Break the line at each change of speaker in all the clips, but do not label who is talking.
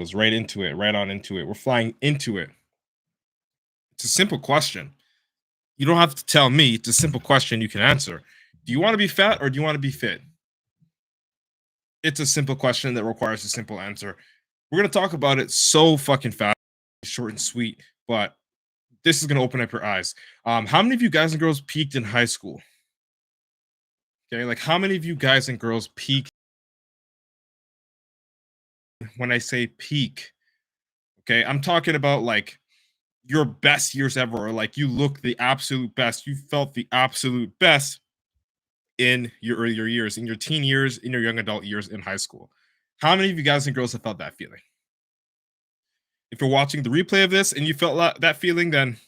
Goes right into it, right on into it. We're flying into it. It's a simple question. You don't have to tell me. It's a simple question you can answer. Do you want to be fat or do you want to be fit? It's a simple question that requires a simple answer. We're going to talk about it so fucking fast, short and sweet, but this is going to open up your eyes. How many of you guys and girls peaked in high school? Okay, like how many of you guys and girls peaked? When I say peak, okay, I'm talking about like your best years ever, or like you look the absolute best, you felt the absolute best in your earlier years, in your teen years, in your young adult years in high school. How many of you guys and girls have felt that feeling? If you're watching the replay of this and you felt that feeling, then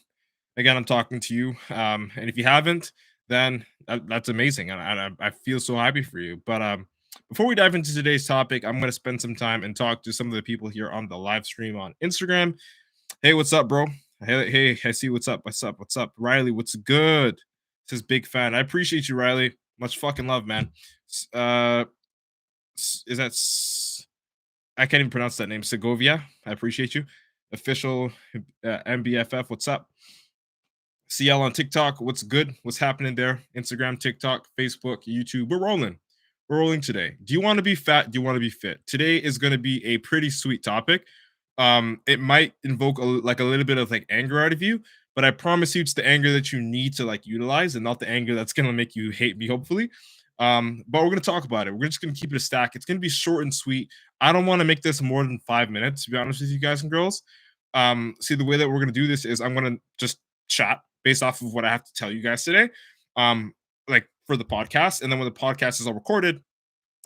again, I'm talking to you. And if you haven't, then that's amazing. And I feel so happy for you. But before we dive into today's topic, I'm going to spend some time and talk to some of the people here on the live stream on Instagram. Hey, what's up, bro? Hey, I see what's up. What's up? What's up? Riley, what's good? Says big fan. I appreciate you, Riley. Much fucking love, man. Uh, is that I can't even pronounce that name. Segovia. I appreciate you. Official MBFF. What's up? CL on TikTok. What's good? What's happening there? Instagram, TikTok, Facebook, YouTube. We're rolling. We're rolling today. Do you want to be fat? Do you want to be fit? Today is going to be a pretty sweet topic. It might invoke like a little bit of like anger out of you, but I promise you it's the anger that you need to like utilize and not the anger that's going to make you hate me, hopefully. But we're going to talk about it. We're just going to keep it a stack. It's going to be short and sweet. I don't want to make this more than 5 minutes, to be honest with you guys and girls. See, the way that we're going to do this is I'm going to just chat based off of what I have to tell you guys today, like for the podcast. And then when the podcast is all recorded,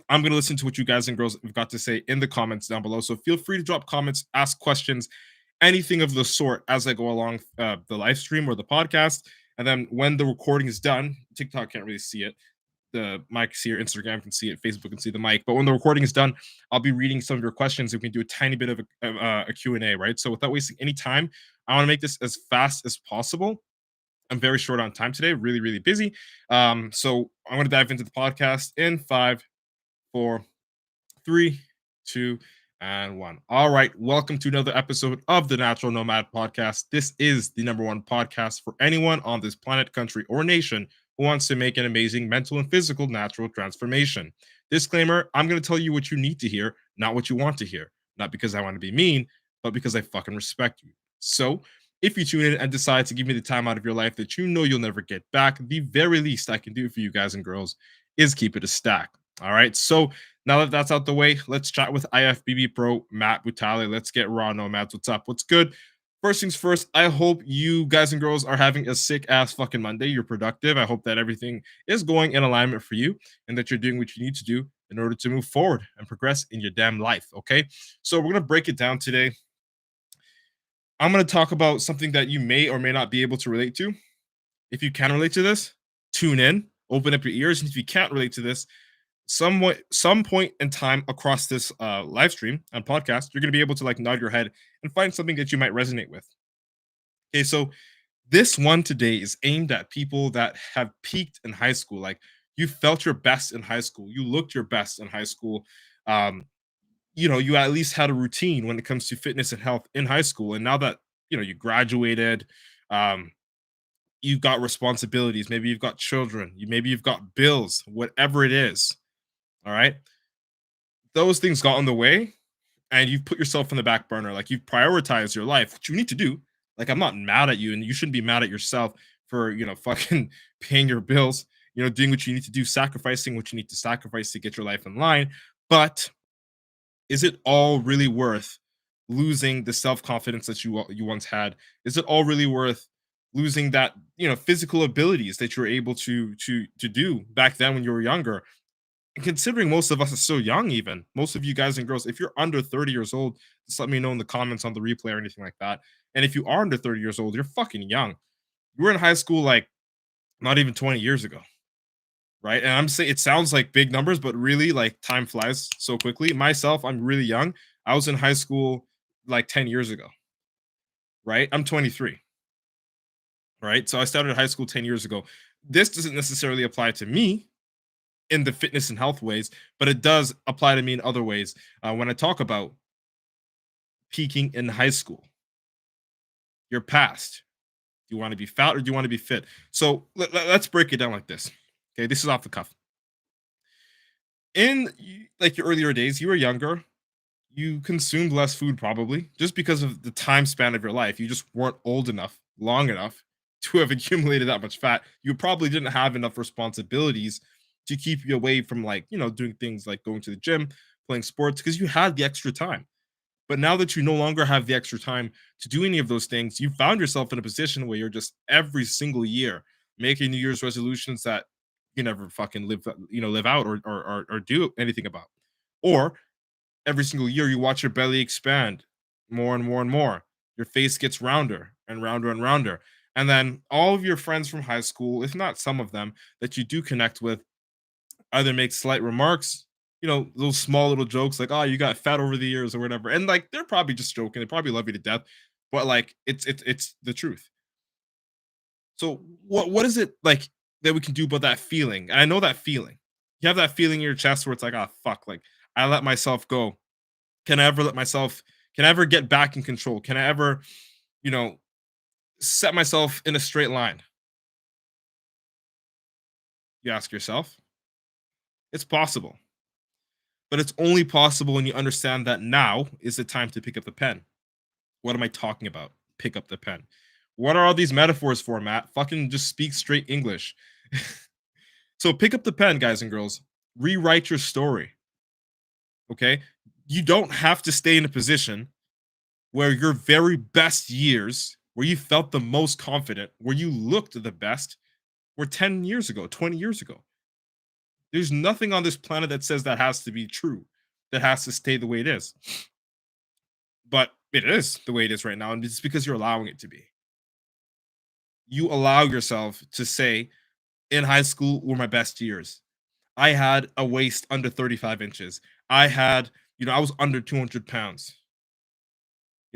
I'm going to listen to what you guys and girls have got to say in the comments down below. So feel free to drop comments, ask questions, anything of the sort as I go along the live stream or the podcast. And then when the recording is done, TikTok can't really see it. The mic's here, Instagram can see it, Facebook can see the mic. But when the recording is done, I'll be reading some of your questions. We can do a tiny bit of a Q&A, right? So without wasting any time, I want to make this as fast as possible. I'm very short on time today, really, really busy. So I'm going to dive into the podcast in 5, 4, 3, 2, and 1. All right. Welcome to another episode of the Natural Nomad podcast. This is the #1 podcast for anyone on this planet, country, or nation who wants to make an amazing mental and physical natural transformation. Disclaimer, I'm going to tell you what you need to hear, not what you want to hear. Not because I want to be mean, but because I fucking respect you. So if you tune in and decide to give me the time out of your life that you know you'll never get back, the very least I can do for you guys and girls is keep it a stack. All right. So now that that's out the way, let's chat with IFBB Pro Matt Butale. Let's get raw. Nomads, what's up? What's good? First things first, I hope you guys and girls are having a sick ass fucking Monday. You're productive. I hope that everything is going in alignment for you and that you're doing what you need to do in order to move forward and progress in your damn life. Okay. So we're going to break it down today. I'm going to talk about something that you may or may not be able to relate to. If you can relate to this, tune in, open up your ears. And if you can't relate to this, some point in time across this live stream and podcast, you're going to be able to like nod your head and find something that you might resonate with. Okay, so this one today is aimed at people that have peaked in high school. Like you felt your best in high school, you looked your best in high school. Um, you at least had a routine when it comes to fitness and health in high school. And now that you graduated, um, you've got responsibilities. Maybe you've got children. Maybe you've got bills. Whatever it is. All right. Those things got in the way and you've put yourself in the back burner. Like you've prioritized your life, which you need to do. Like I'm not mad at you and you shouldn't be mad at yourself for, fucking paying your bills, doing what you need to do, sacrificing what you need to sacrifice to get your life in line. But is it all really worth losing the self-confidence that you once had? Is it all really worth losing that, physical abilities that you were able to do back then when you were younger? And considering most of us are still young, even most of you guys and girls, if you're under 30 years old, just let me know in the comments on the replay or anything like that. And if you are under 30 years old, you're fucking young. You were in high school like not even 20 years ago, right? And I'm saying it sounds like big numbers, but really like time flies so quickly. Myself, I'm really young. I was in high school like 10 years ago, right? I'm 23, right? So I started high school 10 years ago. This doesn't necessarily apply to me in the fitness and health ways, but it does apply to me in other ways when I talk about peaking in high school? Your past. Do you want to be fat or do you want to be fit? So let's break it down like this. Okay, this is off the cuff. In like your earlier days, you were younger, you consumed less food probably just because of the time span of your life. You just weren't old enough, long enough to have accumulated that much fat. You probably didn't have enough responsibilities to keep you away from like, doing things like going to the gym, playing sports because you had the extra time. But now that you no longer have the extra time to do any of those things, you found yourself in a position where you're just every single year making New Year's resolutions that you never fucking live out or do anything about. Or every single year you watch your belly expand more and more and more. Your face gets rounder and rounder and rounder. And then all of your friends from high school, if not some of them that you do connect with, either make slight remarks, those small little jokes like, "Oh, you got fat over the years" or whatever. And like they're probably just joking. They probably love you to death, but like it's the truth. So what is it like that we can do about that feeling? And I know that feeling. You have that feeling in your chest where it's like, "Oh fuck, like I let myself go. Can I ever let myself can I ever get back in control? Can I ever, you know, set myself in a straight line?" You ask yourself. It's possible, but it's only possible when you understand that now is the time to pick up the pen. What am I talking about? Pick up the pen. What are all these metaphors for, Matt? Fucking just speak straight English. So pick up the pen, guys and girls. Rewrite your story. Okay? You don't have to stay in a position where your very best years, where you felt the most confident, where you looked the best, were 10 years ago, 20 years ago. There's nothing on this planet that says that has to be true, that has to stay the way it is. But it is the way it is right now, and it's because you're allowing it to be. You allow yourself to say, in high school were my best years. I had a waist under 35 inches. I had, I was under 200 pounds.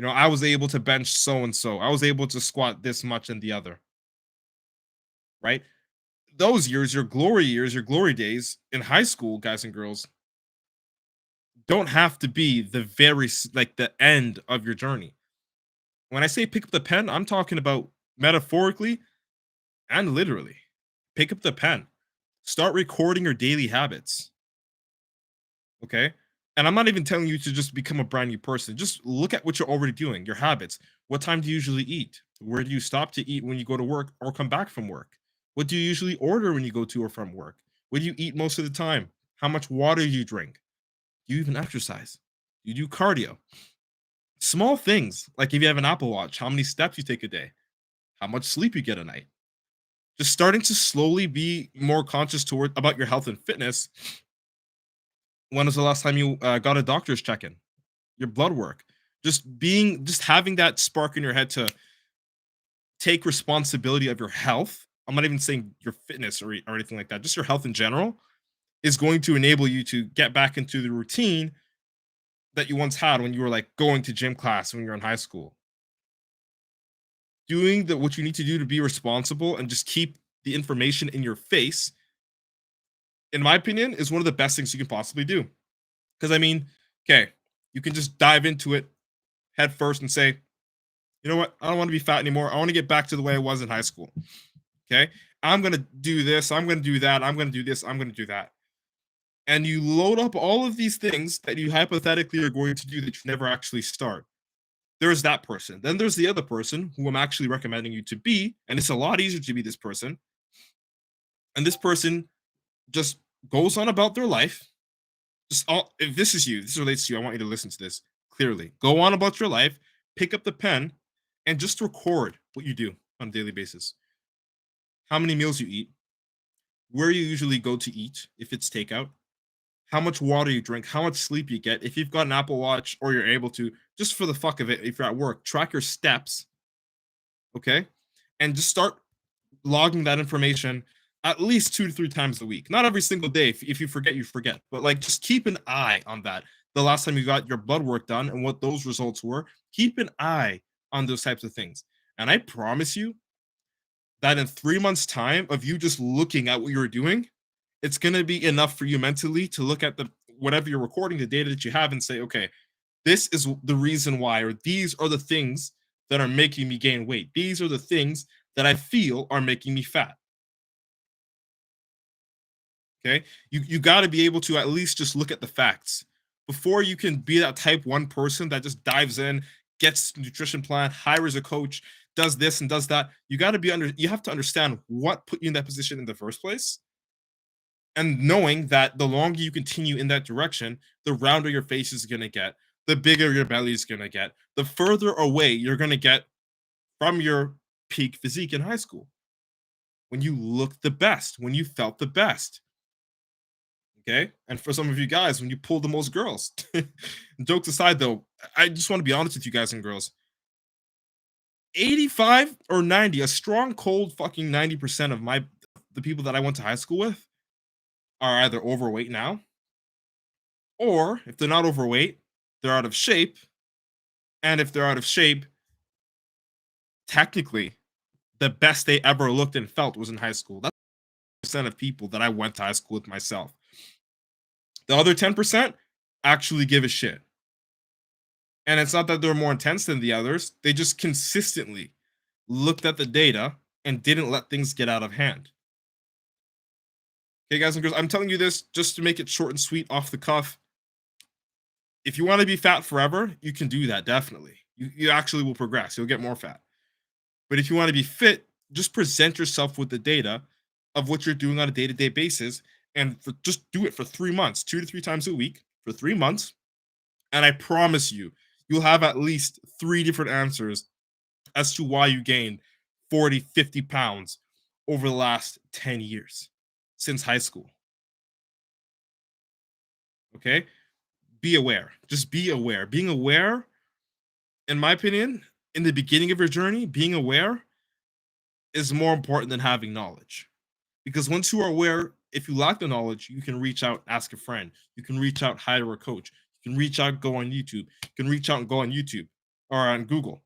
I was able to bench so and so. I was able to squat this much and the other, right? Those years, your glory days in high school, guys and girls, don't have to be the like the end of your journey. When I say pick up the pen, I'm talking about metaphorically and literally. Pick up the pen. Start recording your daily habits. Okay? And I'm not even telling you to just become a brand new person. Just look at what you're already doing, your habits. What time do you usually eat? Where do you stop to eat when you go to work or come back from work? What do you usually order when you go to or from work? What do you eat most of the time? How much water you drink? Do you even exercise? Do you do cardio? Small things, like if you have an Apple Watch, how many steps you take a day? How much sleep you get a night? Just starting to slowly be more conscious toward about your health and fitness. When was the last time you got a doctor's check-in? Your blood work. Just having that spark in your head to take responsibility of your health. I'm not even saying your fitness or anything like that. Just your health in general is going to enable you to get back into the routine that you once had when you were like going to gym class when you're in high school. Doing what you need to do to be responsible and just keep the information in your face, in my opinion, is one of the best things you can possibly do. Because I mean, okay, you can just dive into it head first and say, you know what, I don't want to be fat anymore. I want to get back to the way I was in high school. Okay, I'm gonna do this. I'm gonna do that. I'm gonna do this. I'm gonna do that. And you load up all of these things that you hypothetically are going to do that you never actually start. There's that person. Then there's the other person who I'm actually recommending you to be, and it's a lot easier to be this person. And this person just goes on about their life. If this is you, this relates to you, I want you to listen to this clearly. Go on about your life, pick up the pen, and just record what you do on a daily basis. How many meals you eat, where you usually go to eat, if it's takeout, how much water you drink, how much sleep you get. If you've got an Apple Watch or you're able to, just for the fuck of it, if you're at work, track your steps, okay? And just start logging that information at least 2 to 3 times a week. Not every single day. If you forget, you forget. But like, just keep an eye on that. The last time you got your blood work done and what those results were, keep an eye on those types of things. And I promise you that in 3 months' time of you just looking at what you're doing, it's going to be enough for you mentally to look at the whatever you're recording, the data that you have, and say, okay, This is the reason why, or these are the things that are making me gain weight. These are the things that I feel are making me fat. Okay. You got to be able to at least just look at the facts before you can be that type one person that just dives in, gets nutrition plan, hires a coach, does this and does that. You got to be you have to understand what put you in that position in the first place. And knowing that the longer you continue in that direction, the rounder your face is going to get, the bigger your belly is going to get, the further away you're going to get from your peak physique in high school. When you looked the best, when you felt the best. Okay. And for some of you guys, when you pull the most girls. Jokes aside, though, I just want to be honest with you guys and girls. 85 or 90, a strong, cold fucking 90% of the people that I went to high school with are either overweight now, or if they're not overweight, they're out of shape. And if they're out of shape, technically, the best they ever looked and felt was in high school. That's percent of people that I went to high school with myself. The other 10% actually give a shit. And it's not that they're more intense than the others. They just consistently looked at the data and didn't let things get out of hand. Okay, guys and girls, I'm telling you this just to make it short and sweet off the cuff. If you want to be fat forever, you can do that, definitely. You actually will progress. You'll get more fat. But if you want to be fit, just present yourself with the data of what you're doing on a day-to-day basis and just do it for 3 months, 2 to 3 times a week for 3 months. And I promise you, you'll have at least 3 different answers as to why you gained 40, 50 pounds over the last 10 years since high school. Okay? Be aware. Just be aware. Being aware, in my opinion, in the beginning of your journey, being aware is more important than having knowledge. Because once you are aware, if you lack the knowledge, you can reach out, ask a friend. You can reach out, hire a coach. You can reach out, go on YouTube. You can reach out and go on YouTube or on Google.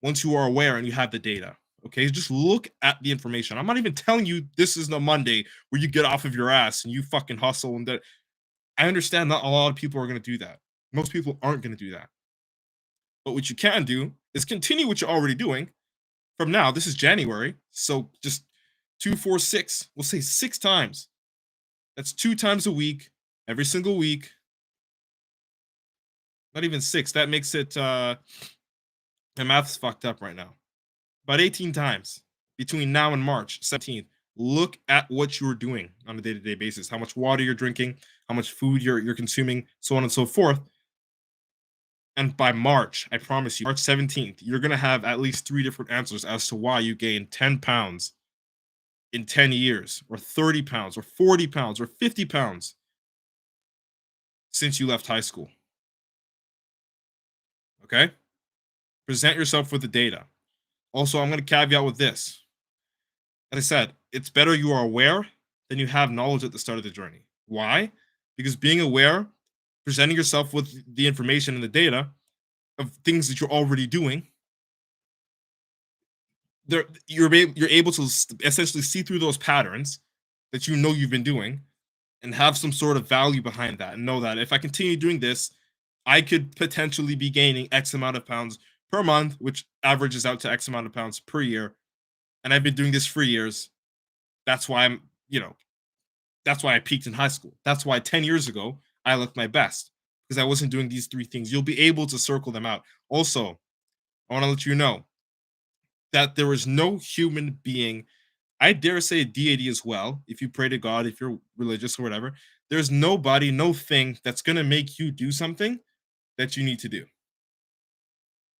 Once you are aware and you have the data, okay, just look at the information. I'm not even telling you this is no Monday where you get off of your ass and you fucking hustle. And that I understand not a lot of people are going to do that. Most people aren't going to do that. But what you can do is continue what you're already doing. From now, this is January, so just 2, 4, 6. We'll say 6 times. That's 2 times a week, every single week. Not even 6. That makes it. My math's fucked up right now. About 18 times between now and March 17th. Look at what you're doing on a day-to-day basis. How much water you're drinking, how much food you're consuming, so on and so forth. And by March, I promise you, March 17th, you're going to have at least 3 different answers as to why you gained 10 pounds in 10 years, or 30 pounds, or 40 pounds, or 50 pounds since you left high school. Okay? Present yourself with the data. Also, I'm going to caveat with this. As I said, it's better you are aware than you have knowledge at the start of the journey. Why? Because being aware, presenting yourself with the information and the data of things that you're already doing, you're able to essentially see through those patterns that you know you've been doing and have some sort of value behind that, and know that if I continue doing this, I could potentially be gaining X amount of pounds per month, which averages out to X amount of pounds per year. And I've been doing this for years. That's why that's why I peaked in high school. That's why 10 years ago I looked my best, because I wasn't doing these 3 things. You'll be able to circle them out. Also, I want to let you know that there is no human being, I dare say a deity as well, if you pray to God, if you're religious or whatever, there's nobody, no thing that's going to make you do something that you need to do.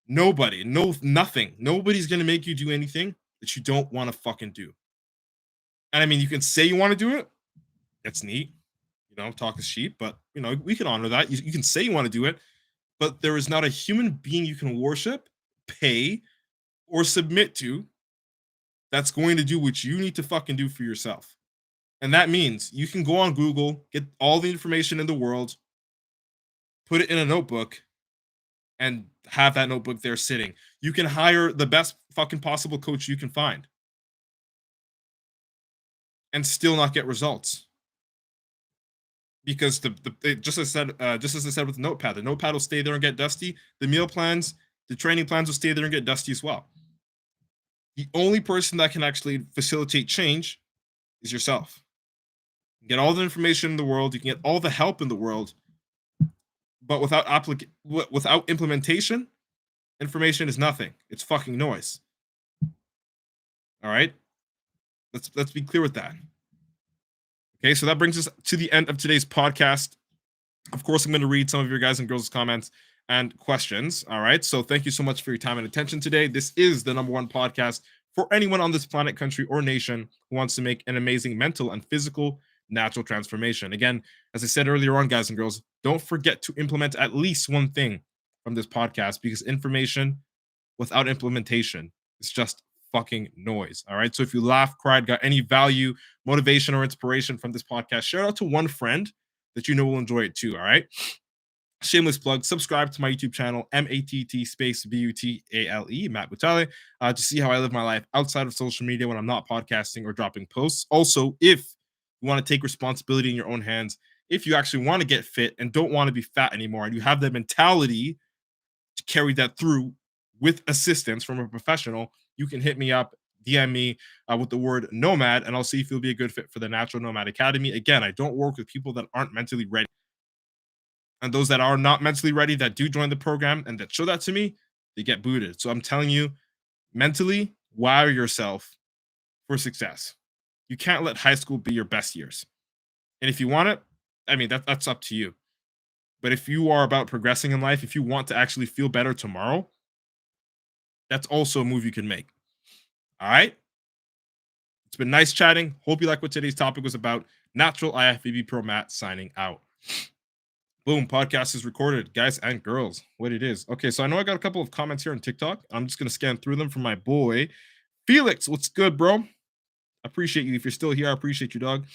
Nobody, nothing. Nobody's going to make you do anything that you don't want to fucking do. And I mean, you can say you want to do it. That's neat. Talk is cheap, but we can honor that. You can say you want to do it, but there is not a human being you can worship, pay, or submit to that's going to do what you need to fucking do for yourself. And that means you can go on Google, get all the information in the world, put it in a notebook, and have that notebook there sitting. You can hire the best fucking possible coach you can find and still not get results. because just as I said with the notepad will stay there and get dusty. The meal plans, the training plans will stay there and get dusty as well. The only person that can actually facilitate change is yourself. You can get all the information in the world, you can get all the help in the world, but without implementation, information is nothing. It's fucking noise. All right? Let's be clear with that. Okay, so that brings us to the end of today's podcast. Of course, I'm going to read some of your guys and girls' comments and questions. All right, so thank you so much for your time and attention today. This is the number one podcast for anyone on this planet, country, or nation who wants to make an amazing mental and physical natural transformation. Again, as I said earlier on, guys and girls, don't forget to implement at least one thing from this podcast, because information without implementation is just fucking noise. All right. So if you laugh, cried, got any value, motivation, or inspiration from this podcast, share it out to one friend that you know will enjoy it too. All right. Shameless plug, subscribe to my YouTube channel, MATT space BUTALE, Matt Butale, to see how I live my life outside of social media when I'm not podcasting or dropping posts. Also, if you want to take responsibility in your own hands, if you actually want to get fit and don't want to be fat anymore, and you have the mentality to carry that through with assistance from a professional, you can hit me up, DM me with the word Nomad, and I'll see if you'll be a good fit for the Natural Nomad Academy. Again, I don't work with people that aren't mentally ready. And those that are not mentally ready, that do join the program and that show that to me, they get booted. So I'm telling you, mentally wire yourself for success. You can't let high school be your best years. And if you want it, I mean, that's up to you. But if you are about progressing in life, if you want to actually feel better tomorrow, that's also a move you can make. All right. It's been nice chatting. Hope you like what today's topic was about. Natural IFBB Pro Matt signing out. Boom, podcast is recorded, guys and girls. What it is. Okay, so I know I got a couple of comments here on TikTok. I'm just gonna scan through them from my boy Felix. What's good, bro? Appreciate you. If you're still here, I appreciate you, dog.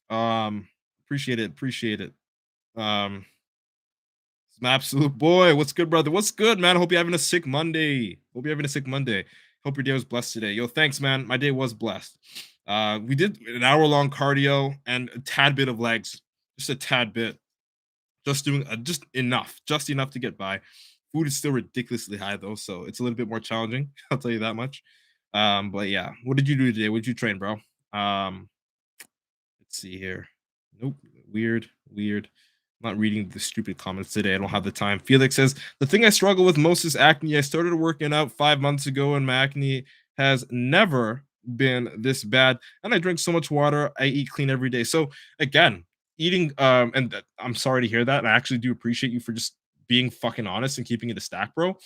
Appreciate it. It's my absolute boy. What's good, brother? What's good, man? Hope you're having a sick Monday. Hope your day was blessed today. Yo, thanks, man. My day was blessed. We did an hour-long cardio and a tad bit of legs, just a tad bit. Just doing just enough to get by. Food is still ridiculously high though, so it's a little bit more challenging. I'll tell you that much. But yeah, what did you do today? What did you train, bro? Let's see here. Nope, weird. I'm not reading the stupid comments today. I don't have the time. Felix says the thing I struggle with most is acne. I started working out 5 months ago, and my acne has never been this bad. And I drink so much water. I eat clean every day. So again, eating I'm sorry to hear that, and I actually do appreciate you for just being fucking honest and keeping it a stack, bro,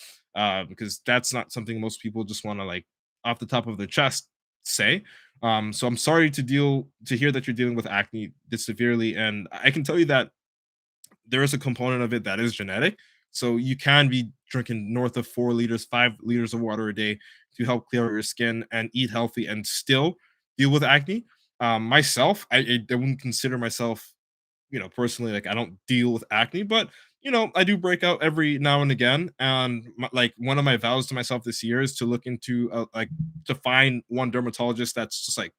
because that's not something most people just want to, like, off the top of their chest say. So I'm sorry to hear that you're dealing with acne this severely, and I can tell you that there is a component of it that is genetic. So you can be drinking north of 4 liters, 5 liters of water a day to help clear out your skin and eat healthy and still deal with acne. Myself, I wouldn't consider myself, personally, like, I don't deal with acne, but I do break out every now and again. And like, one of my vows to myself this year is to look into to find one dermatologist that's just like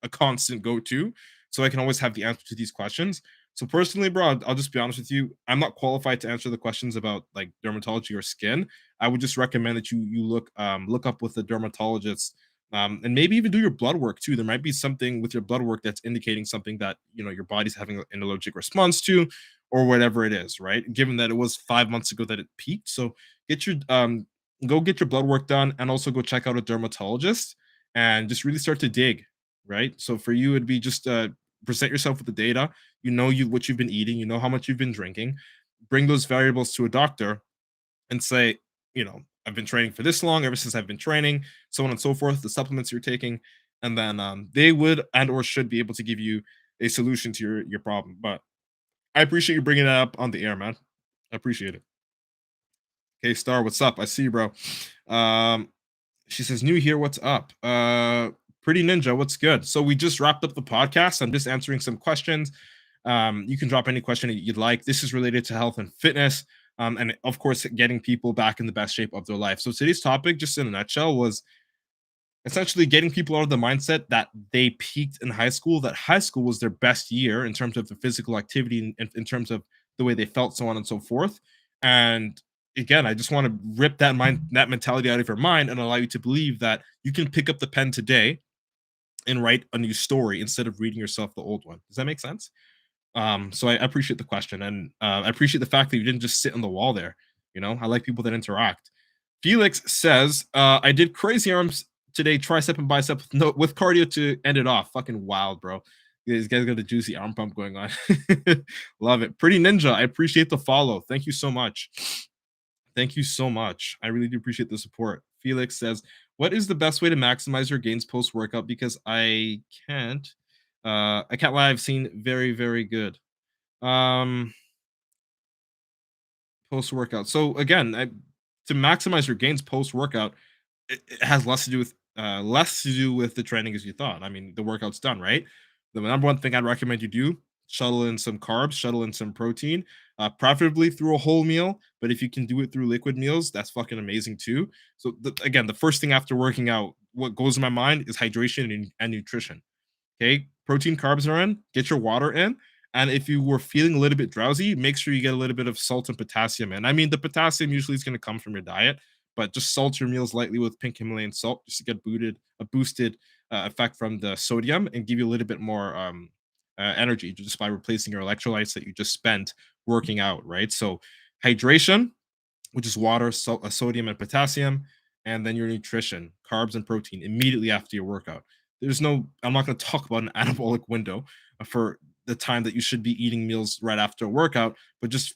a constant go-to, so I can always have the answer to these questions. So personally, bro, I'll just be honest with you. I'm not qualified to answer the questions about like dermatology or skin. I would just recommend that you look up with a dermatologist, and maybe even do your blood work too. There might be something with your blood work that's indicating something that your body's having an allergic response to, or whatever it is, right? Given that it was 5 months ago that it peaked, so get your go get your blood work done, and also go check out a dermatologist, and just really start to dig, right? So for you, it'd be just present yourself with the data. What you've been eating, how much you've been drinking, bring those variables to a doctor and say, I've been training for this long, ever since I've been training, so on and so forth, the supplements you're taking, and then they would and or should be able to give you a solution to your problem. But I appreciate you bringing that up on the air, man. I appreciate it. Okay, Star, what's up? I see you, bro. She says, new here, what's up? Pretty Ninja, what's good? So we just wrapped up the podcast. I'm just answering some questions. You can drop any question that you'd like. This is related to health and fitness, and of course, getting people back in the best shape of their life. So today's topic, just in a nutshell, was essentially getting people out of the mindset that they peaked in high school, that high school was their best year in terms of the physical activity, in terms of the way they felt, so on and so forth. And again, I just want to rip that mentality out of your mind and allow you to believe that you can pick up the pen today and write a new story instead of reading yourself the old one. Does that make sense? So I appreciate the question, and I appreciate the fact that you didn't just sit on the wall there. I like people that interact. Felix says, "I did crazy arms today, tricep and bicep with, no, with cardio to end it off. Fucking wild, bro. These guys got a juicy arm pump going on. Love it. Pretty Ninja, I appreciate the follow. Thank you so much. Thank you so much. I really do appreciate the support." Felix says, "What is the best way to maximize your gains post workout? Because can't, I can't lie. I've seen very, very good post workout. So again, to maximize your gains post workout, it has less to do with the training as you thought. I mean, the workout's done, right? The number one thing I'd recommend you do: shuttle in some carbs, shuttle in some protein, preferably through a whole meal. But if you can do it through liquid meals, that's fucking amazing too. So again, the first thing after working out, what goes in my mind is hydration and nutrition. Okay, protein, carbs are in. Get your water in. And if you were feeling a little bit drowsy, make sure you get a little bit of salt and potassium in. I mean, the potassium usually is going to come from your diet, but just salt your meals lightly with pink Himalayan salt just to get a boosted effect from the sodium and give you a little bit more energy just by replacing your electrolytes that you just spent working out, right? So, hydration, which is water, sodium, and potassium, and then your nutrition, carbs and protein immediately after your workout. I'm not going to talk about an anabolic window for the time that you should be eating meals right after a workout, but just,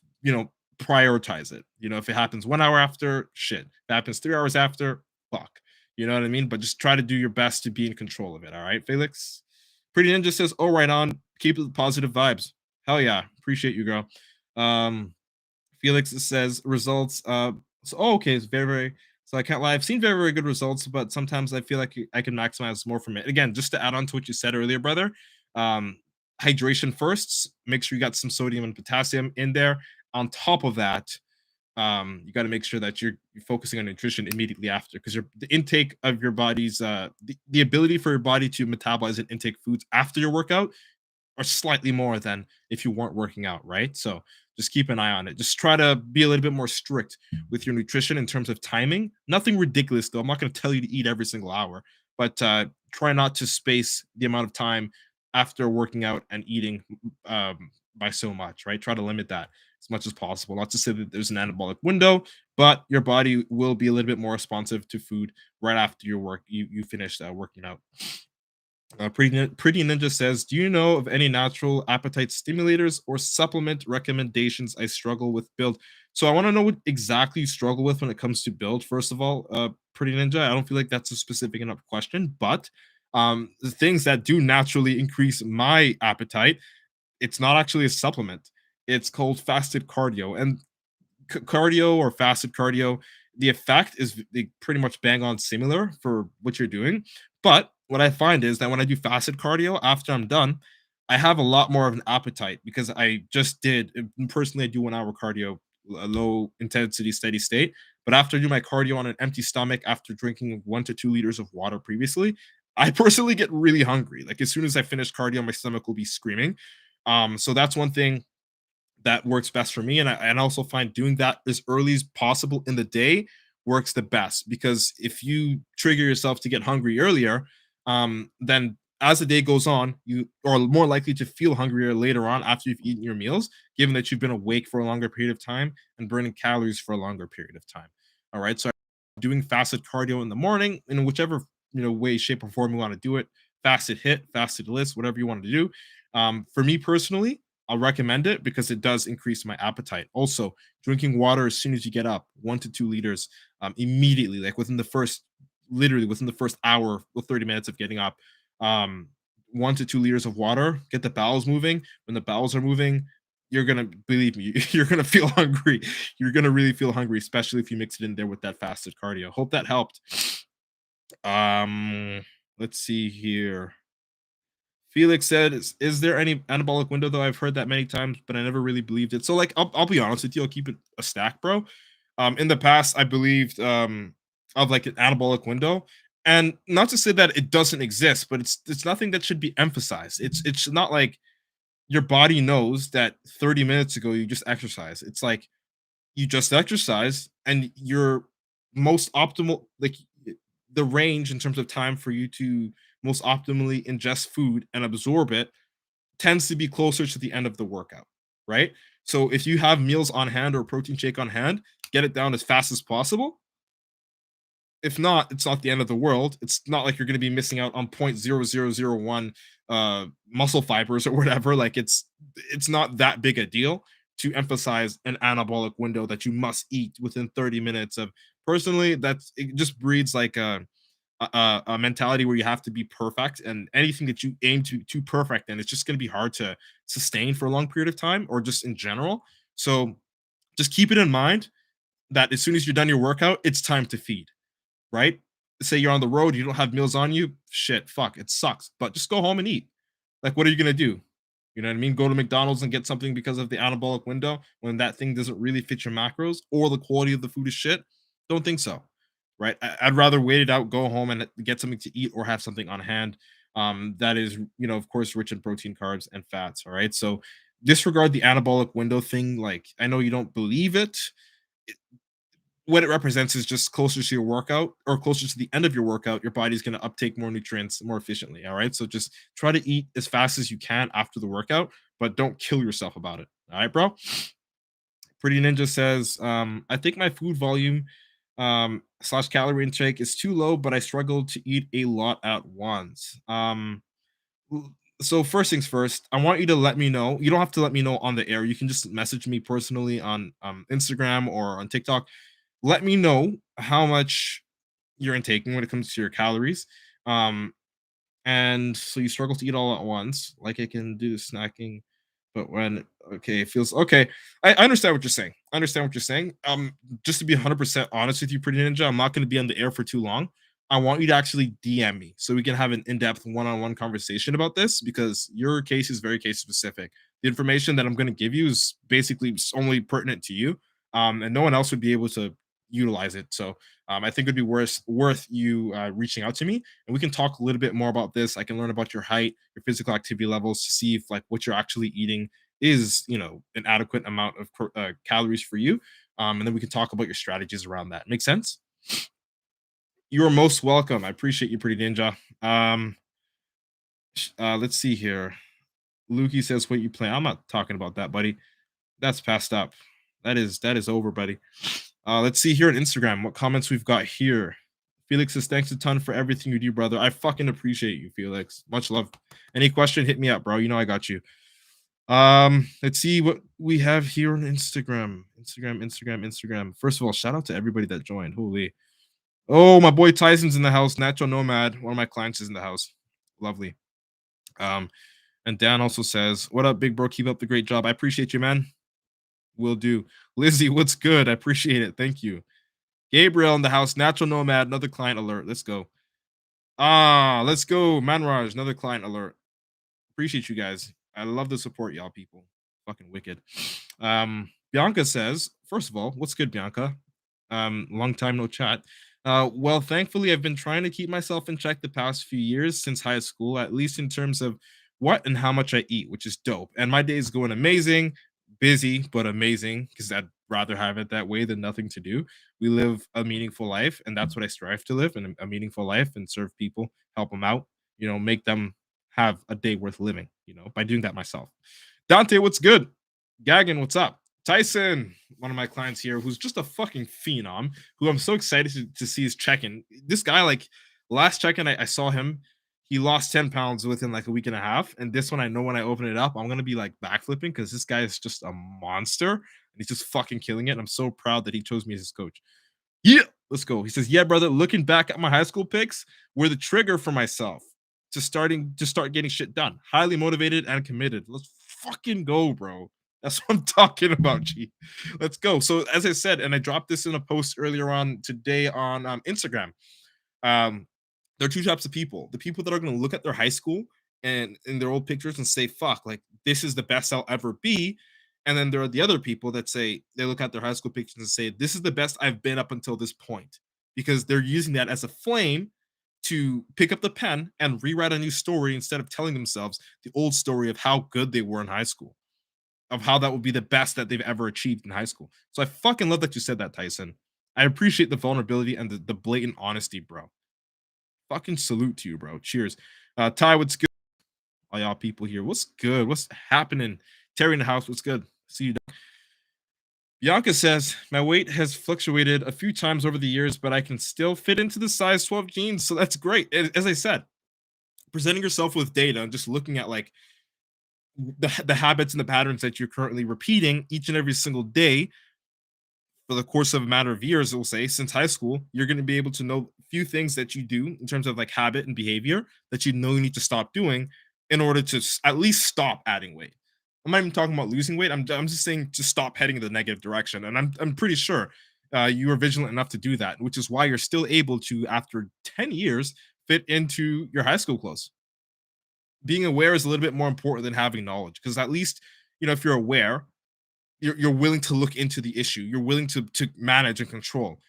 prioritize it. If it happens 1 hour after, shit. If it happens 3 hours after, fuck. You know what I mean? But just try to do your best to be in control of it. All right, Felix? Pretty Ninja says, "Oh, right on. Keep it positive vibes." Hell yeah. Appreciate you, girl. Um, Felix says results. Okay, it's very, very. So I can't lie. I've seen very, very good results, but sometimes I feel like I can maximize more from it. Again, just to add on to what you said earlier, brother. Um, Hydration first. Make sure you got some sodium and potassium in there. On top of that, you got to make sure that you're focusing on nutrition immediately after, because the intake of your body's the ability for your body to metabolize and intake foods after your workout or slightly more than if you weren't working out, right? So just keep an eye on it. Just try to be a little bit more strict with your nutrition in terms of timing. Nothing ridiculous though. I'm not going to tell you to eat every single hour, but try not to space the amount of time after working out and eating by so much, right? Try to limit that as much as possible. Not to say that there's an anabolic window, but your body will be a little bit more responsive to food right after you finish working out. Pretty Ninja says, "Do you know of any natural appetite stimulators or supplement recommendations? I struggle with build." So I want to know what exactly you struggle with when it comes to build. First of all, Pretty Ninja, I don't feel like that's a specific enough question, but the things that do naturally increase my appetite, it's not actually a supplement. It's called fasted cardio, and cardio or fasted cardio, the effect is they pretty much bang on similar for what you're doing. But what I find is that when I do fasted cardio after I'm done, I have a lot more of an appetite because I just did personally. I do 1 hour cardio, a low intensity, steady state. But after I do my cardio on an empty stomach after drinking 1 to 2 liters of water previously, I personally get really hungry. Like as soon as I finish cardio, my stomach will be screaming. So that's one thing that works best for me. And I also find doing that as early as possible in the day works the best, because if you trigger yourself to get hungry earlier, then as the day goes on, you are more likely to feel hungrier later on after you've eaten your meals, given that you've been awake for a longer period of time and burning calories for a longer period of time. All right. So doing fasted cardio in the morning in whichever way, shape, or form you want to do it, fasted hit, fasted list, whatever you want to do. For me personally, I'll recommend it because it does increase my appetite. Also, drinking water as soon as you get up, 1 to 2 liters, immediately, like literally within the first hour or 30 minutes of getting up. Um, 1 to 2 liters of water, get the bowels moving. When the bowels are moving, you're gonna believe me, you're gonna feel hungry. You're gonna really feel hungry, especially if you mix it in there with that fasted cardio. Hope that helped. Um, let's see here. Felix said, is there any anabolic window though? I've heard that many times, but I never really believed it. So like, I'll be honest with you. I'll keep it a stack, bro. In the past, I believed of like an anabolic window, And not to say that it doesn't exist, but it's nothing that should be emphasized. It's not like your body knows that 30 minutes ago you just exercise. It's like you just exercise and your most optimal, like, the range in terms of time for you to most optimally ingest food and absorb it tends to be closer to the end of the workout, right? So if you have meals on hand or protein shake on hand, get it down as fast as possible. If not, it's not the end of the world. It's not like you're going to be missing out on 0.0001 muscle fibers or whatever. Like it's not that big a deal to emphasize an anabolic window that you must eat within 30 minutes of. Personally, that's it just breeds like a mentality where you have to be perfect, and anything that you aim to perfect, and it's just going to be hard to sustain for a long period of time or just in general. So just keep it in mind that as soon as you're done your workout, it's time to feed, right? Say you're on the road, you don't have meals on you, shit, fuck, it sucks. But just go home and eat. Like, what are you gonna do? You know what I mean? Go to McDonald's and get something because of the anabolic window when that thing doesn't really fit your macros or the quality of the food is shit. Don't think so, right? Would rather wait it out, go home and get something to eat or have something on hand that is, of course, rich in protein, carbs, and fats. All right. So disregard the anabolic window thing. Like, I know you don't believe it, what it represents is just closer to your workout or closer to the end of your workout, your body's going to uptake more nutrients more efficiently. All right. So just try to eat as fast as you can after the workout, but don't kill yourself about it. All right, bro. Pretty Ninja says, I think my food volume slash calorie intake is too low, but I struggle to eat a lot at once. So first things first, I want you to let me know. You don't have to let me know on the air. You can just message me personally on Instagram or on TikTok. Let me know how much you're intaking when it comes to your calories. Um, and so you struggle to eat all at once, like I can do snacking, but when okay, it feels okay. I understand what you're saying. I understand what you're saying. Just to be 100% honest with you, Pretty Ninja, I'm not going to be on the air for too long. I want you to actually DM me so we can have an in-depth one-on-one conversation about this because your case is very case specific. The information that I'm going to give you is basically only pertinent to you, and no one else would be able to utilize it. So I think it'd be worth you reaching out to me and we can talk a little bit more about this. I can learn about your height, your physical activity levels to see if like what you're actually eating is, an adequate amount of calories for you. And then we can talk about your strategies around that. Make sense? You are most welcome. I appreciate you, Pretty Ninja. Let's see here. Lukey says, "What you play?" I'm not talking about that, buddy. That's passed up. That is over, buddy. Let's see here on Instagram what comments we've got here. Felix says, "Thanks a ton for everything you do, brother. I fucking appreciate you, Felix. Much love. Any question, hit me up, bro. You know I got you." Let's see what we have here on Instagram. Instagram. First of all, shout out to everybody that joined. Holy. Oh, my boy Tyson's in the house. Natural Nomad, one of my clients is in the house. Lovely. Um, and Dan also says, "What up, big bro? Keep up the great job. I appreciate you, man. Will do." Lizzie, what's good? I appreciate it. Thank you. Gabriel in the house. Natural Nomad, another client alert. Let's go. Let's go. Manraj, another client alert. Appreciate you guys. I love the support, y'all people. Fucking wicked. Bianca says, first of all, what's good, Bianca? Long time no chat. Well, thankfully, I've been trying to keep myself in check the past few years since high school, at least in terms of what and how much I eat, which is dope. And my day is going amazing, busy, but amazing because I'd rather have it that way than nothing to do. We live a meaningful life, and that's what I strive to live and a meaningful life and serve people, help them out, make them have a day worth living, by doing that myself. Dante, what's good? Gagan, what's up? Tyson, one of my clients here, who's just a fucking phenom, who I'm so excited to see his check-in. This guy, like last check-in, I saw him. He lost 10 pounds within like a week and a half. And this one, I know when I open it up, I'm gonna be like backflipping because this guy is just a monster and he's just fucking killing it. And I'm so proud that he chose me as his coach. Yeah, let's go. He says, "Yeah, brother, looking back at my high school picks were the trigger for myself to start getting shit done. Highly motivated and committed. Let's fucking go, bro. That's what I'm talking about, G. Let's go." So, as I said, and I dropped this in a post earlier on today on Instagram. Um, there are two types of people: the people that are going to look at their high school and in their old pictures and say, "Fuck, like this is the best I'll ever be." And then there are the other people that say they look at their high school pictures and say, "This is the best I've been up until this point," because they're using that as a flame to pick up the pen and rewrite a new story instead of telling themselves the old story of how good they were in high school, of how that would be the best that they've ever achieved in high school. So I fucking love that you said that, Tyson. I appreciate the vulnerability and the blatant honesty, bro. Fucking salute to you, bro. Cheers. Ty, what's good? All y'all people here. What's good? What's happening? Terry in the house. What's good? See you. Bianca says, my weight has fluctuated a few times over the years, but I can still fit into the size 12 jeans. So that's great. As I said, presenting yourself with data and just looking at like the habits and the patterns that you're currently repeating each and every single day for the course of a matter of years, we'll say, since high school, you're going to be able to know a few things that you do in terms of like habit and behavior that you know you need to stop doing in order to at least stop adding weight. I'm not even talking about losing weight. I'm just saying to stop heading in the negative direction. And I'm pretty sure you are vigilant enough to do that, which is why you're still able to, after 10 years, fit into your high school clothes. Being aware is a little bit more important than having knowledge, because at least, if you're aware, you're willing to look into the issue. You're willing to manage and control.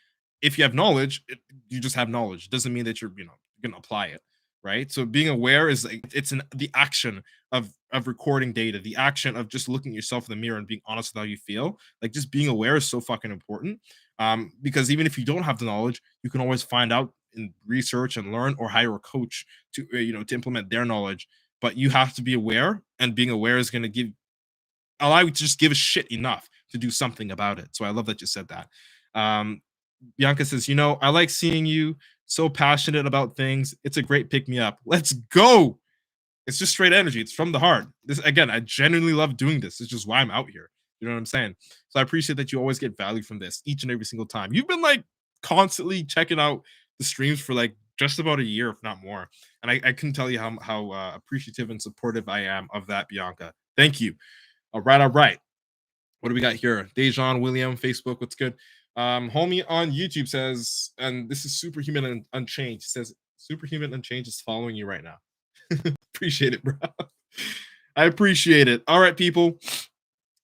If you have knowledge, you just have knowledge. It doesn't mean that you're going to apply it, right? So being aware is like it's the action of recording data, the action of just looking at yourself in the mirror and being honest with how you feel. Like just being aware is so fucking important. Because even if you don't have the knowledge, you can always find out and research and learn, or hire a coach to to implement their knowledge. But you have to be aware, and being aware is going to allow you to just give a shit enough to do something about it. So I love that you said that. Um, Bianca says, I like seeing you so passionate about things. It's a great pick me up. Let's go. It's just straight energy. It's from the heart. This again, I genuinely love doing this. It's just why I'm out here. You know what I'm saying? So I appreciate that you always get value from this each and every single time. You've been like constantly checking out the streams for like just about a year, if not more. And I couldn't tell you how appreciative and supportive I am of that, Bianca. Thank you. All right, all right. What do we got here? Dejan William, Facebook, what's good? Homie on YouTube says, and this is Superhuman Unchanged, says Superhuman Unchanged is following you right now. Appreciate it, bro. I appreciate it. All right, people.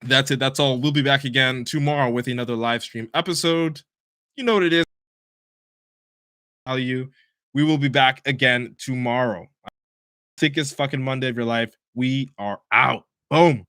That's it. That's all. We'll be back again tomorrow with another live stream episode. You know what it is. Value. We will be back again tomorrow. Sickest fucking Monday of your life. We are out. Boom.